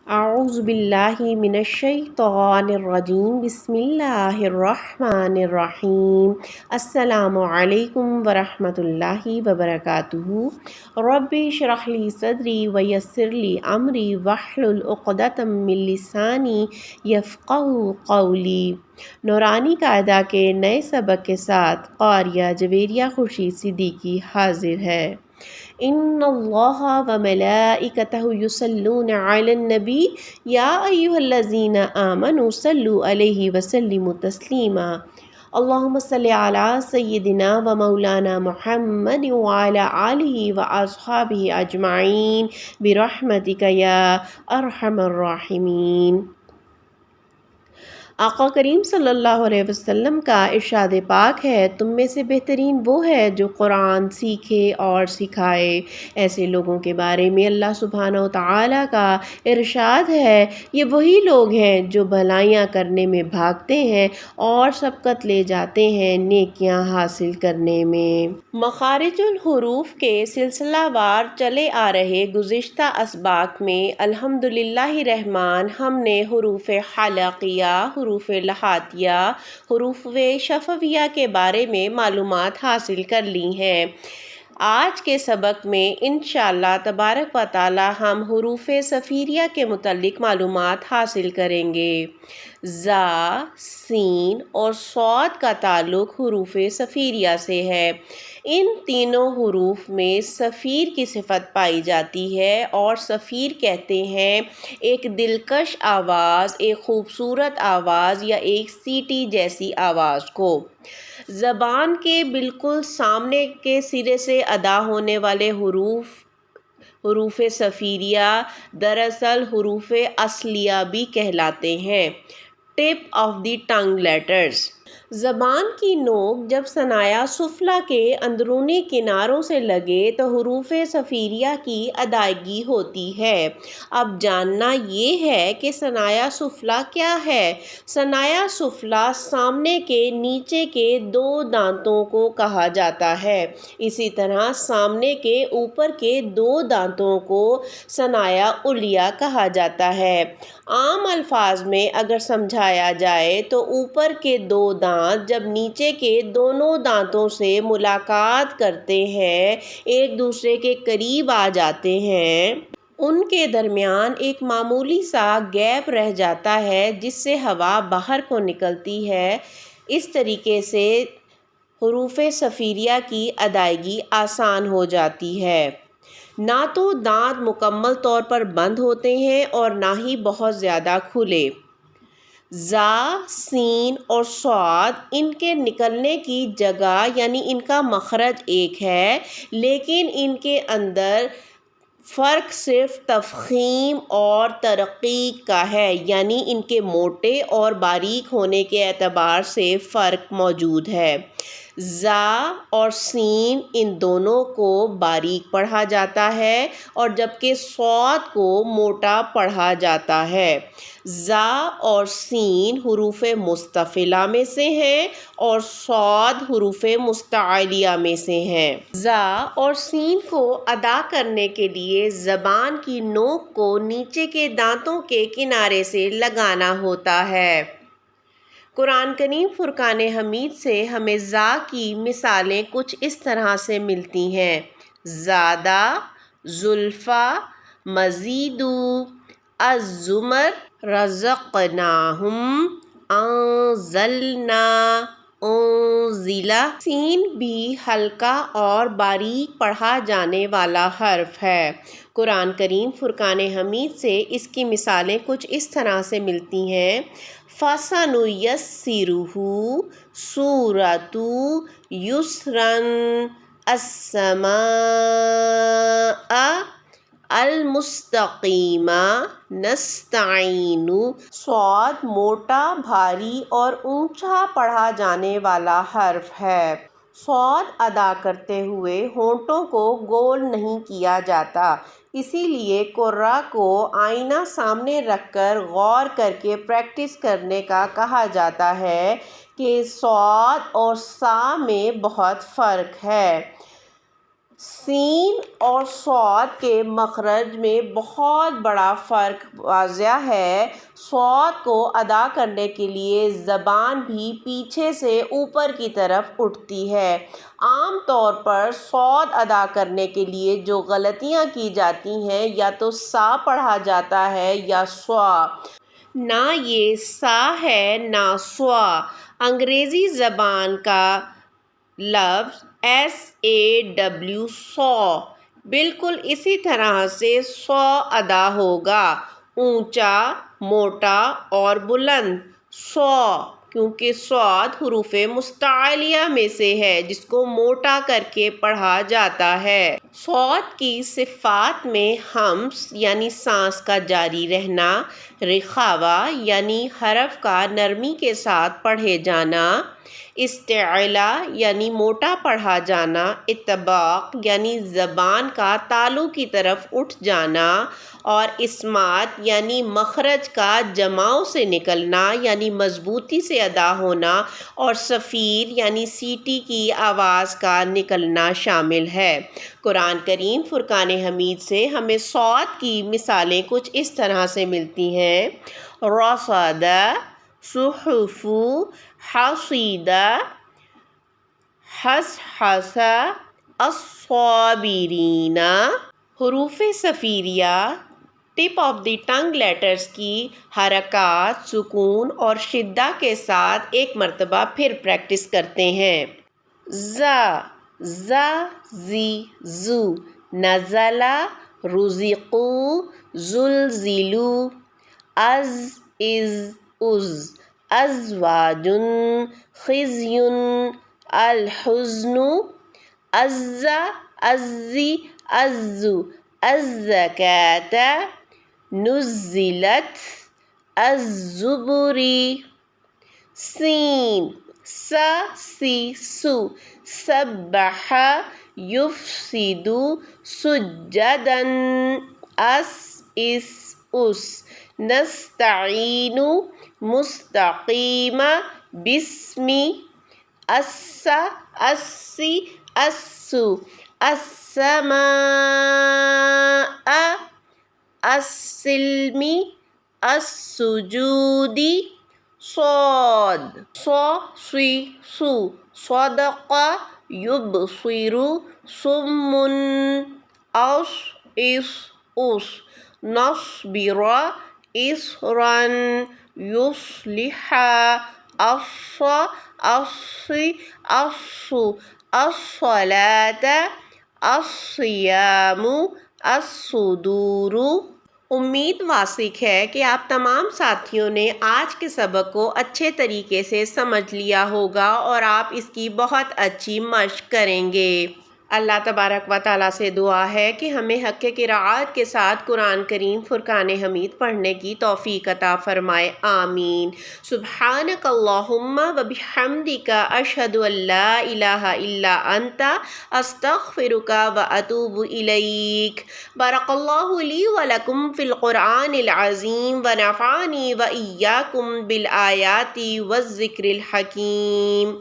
اعوذ باللہ من الشیطان الرجیم بسم اللہ الرحمن الرحیم السلام علیکم ورحمۃ اللہ وبرکاتہ رب اشرح لی صدری ویسر لی امری واحلل عقدۃ من لسانی یفقہوا قولی۔ نورانی قاعدہ کے نئے سبق کے ساتھ قاریہ جویریہ خورشید صدیقی حاضر ہے۔ ان اللہ وملائکتہ یصلون علی النبی یا ایھا الذین آمنوا صلوا علیہ وسلموا تسلیما۔ اللہم صل علی سیدنا و مولانا محمد وعلی آلہ واصحابہ اجمعین برحمتک یا ارحم الراحمین۔ آقا کریم صلی اللہ علیہ وسلم کا ارشاد پاک ہے، تم میں سے بہترین وہ ہے جو قرآن سیکھے اور سکھائے۔ ایسے لوگوں کے بارے میں اللہ سبحانہ و تعالیٰ کا ارشاد ہے، یہ وہی لوگ ہیں جو بھلائیاں کرنے میں بھاگتے ہیں اور سبقت لے جاتے ہیں نیکیاں حاصل کرنے میں۔ مخارج الحروف کے سلسلہ وار چلے آ رہے گزشتہ اسباق میں الحمدللہ الرحمن ہم نے حروف حلقیہ، حروف لہاتیہ، حروف شفویہ کے بارے میں معلومات حاصل کر لی ہیں۔ آج کے سبق میں انشاءاللہ تبارک و تعالی ہم حروف صفیریہ کے متعلق معلومات حاصل کریں گے۔ زا، سین اور صاد کا تعلق حروف صفیریہ سے ہے۔ ان تینوں حروف میں صفیر کی صفت پائی جاتی ہے اور صفیر کہتے ہیں ایک دلکش آواز، ایک خوبصورت آواز یا ایک سیٹی جیسی آواز کو۔ زبان کے بالکل سامنے کے سرے سے ادا ہونے والے حروف صفیریہ دراصل حروف اصلیہ بھی کہلاتے ہیں، tip of the tongue letters. زبان کی نوک جب ثنایا سفلی کے اندرونی کناروں سے لگے تو حروف صفیریہ کی ادائیگی ہوتی ہے۔ اب جاننا یہ ہے کہ ثنایا سفلی کیا ہے۔ ثنایا سفلی سامنے کے نیچے کے دو دانتوں کو کہا جاتا ہے۔ اسی طرح سامنے کے اوپر کے دو دانتوں کو ثنایا علیہ کہا جاتا ہے۔ عام الفاظ میں اگر سمجھایا جائے تو اوپر کے دو دانت جب نیچے کے دونوں دانتوں سے ملاقات کرتے ہیں، ایک دوسرے کے قریب آ جاتے ہیں، ان کے درمیان ایک معمولی سا گیپ رہ جاتا ہے جس سے ہوا باہر کو نکلتی ہے۔ اس طریقے سے حروف صفیریہ کی ادائیگی آسان ہو جاتی ہے۔ نہ تو دانت مکمل طور پر بند ہوتے ہیں اور نہ ہی بہت زیادہ کھلے۔ زا، سین اور صاد ان کے نکلنے کی جگہ یعنی ان کا مخرج ایک ہے، لیکن ان کے اندر فرق صرف تفخیم اور ترقیق کا ہے، یعنی ان کے موٹے اور باریک ہونے کے اعتبار سے فرق موجود ہے۔ زا اور سین ان دونوں کو باریک پڑھا جاتا ہے اور جبکہ صاد کو موٹا پڑھا جاتا ہے۔ زا اور سین حروف مستفلہ میں سے ہیں اور صاد حروف مستعلیہ میں سے ہیں۔ زا اور سین کو ادا کرنے کے لیے زبان کی نوک کو نیچے کے دانتوں کے کنارے سے لگانا ہوتا ہے۔ قرآن کریم فرقان حمید سے ہمیں زا کی مثالیں کچھ اس طرح سے ملتی ہیں: زادہ، زلفیٰ، مزیدو، الزمر، رزقناہم، انزلنا، انزلہ۔ سین بھی ہلکا اور باریک پڑھا جانے والا حرف ہے۔ قرآن کریم فرقان حمید سے اس کی مثالیں کچھ اس طرح سے ملتی ہیں: فَسَنُيَسِّرُهُ سُورَةُ یسراً، السَّمَاءَ الْمُسْتَقِیمَ، نَسْتَعِینُ۔ صاد موٹا، بھاری اور اونچا پڑھا جانے والا حرف ہے۔ صاد ادا کرتے ہوئے ہونٹوں کو گول نہیں کیا جاتا، اسی لیے قراء کو آئینہ سامنے رکھ کر غور کر کے پریکٹس کرنے کا کہا جاتا ہے کہ صاد اور سا میں بہت فرق ہے۔ سین اور صاد کے مخرج میں بہت بڑا فرق واضح ہے۔ صاد کو ادا کرنے کے لیے زبان بھی پیچھے سے اوپر کی طرف اٹھتی ہے۔ عام طور پر صاد ادا کرنے کے لیے جو غلطیاں کی جاتی ہیں یا تو سا پڑھا جاتا ہے یا سوا۔ نہ یہ سا ہے نہ سوا۔ انگریزی زبان کا لفظ SAW saw بالکل اسی طرح سے سو ادا ہوگا، اونچا، موٹا اور بلند۔ سو کیونکہ صاد حروف مستعلیہ میں سے ہے جس کو موٹا کر کے پڑھا جاتا ہے۔ صاد کی صفات میں ہمس یعنی سانس کا جاری رہنا، رخاوہ یعنی حرف کا نرمی کے ساتھ پڑھے جانا، استعلا یعنی موٹا پڑھا جانا، اطباق یعنی زبان کا تالو کی طرف اٹھ جانا، اور اسمات یعنی مخرج کا جماؤ سے نکلنا یعنی مضبوطی سے ادا ہونا، اور صفیر یعنی سیٹی کی آواز کا نکلنا شامل ہے۔ قرآن کریم فرقان حمید سے ہمیں صاد کی مثالیں کچھ اس طرح سے ملتی ہیں: رصد، صحف، حصید، حصحص، الصابرین۔ حروف صفیریہ tip of the tongue letters کی حرکات سکون اور شدہ کے ساتھ ایک مرتبہ پھر پریکٹس کرتے ہیں۔ ز، ز، زی، زو، نزل، رزقو، زلزلو، از، از، از، ازواج، خزی، الحزن، عز، عزی، عزو، الزکاة، نزلت، الزبر۔ سین، س، سی، سو، سبح، یفسد، سجدا، اس، اس، اس، نستعین، مستقیم، بسم، اس، اسی، اسو، السماء، السلم، السجود۔ صاد، ص، ص، صو، صدق، یبصر، صم، اص، اص، اس، نصبر، اصرا، یصلح، اص، اص، اص، الصلاة، الصیام، الصدور۔ امید واثق ہے کہ آپ تمام ساتھیوں نے آج کے سبق کو اچھے طریقے سے سمجھ لیا ہوگا اور آپ اس کی بہت اچھی مشق کریں گے۔ اللہ تبارک و تعالیٰ سے دعا ہے کہ ہمیں حق قرأت کے ساتھ قرآن کریم فرقان حمید پڑھنے کی توفیق عطا فرمائے، آمین۔ سبحانک اللہم و بحمدک، اشہد ان لا الہ الا انت، استغفرک و اتوب الیک۔ بارک اللہ لی و لکم فی القرآن العظیم و نفعنی و ایاکم بالآیات والذکر الحکیم۔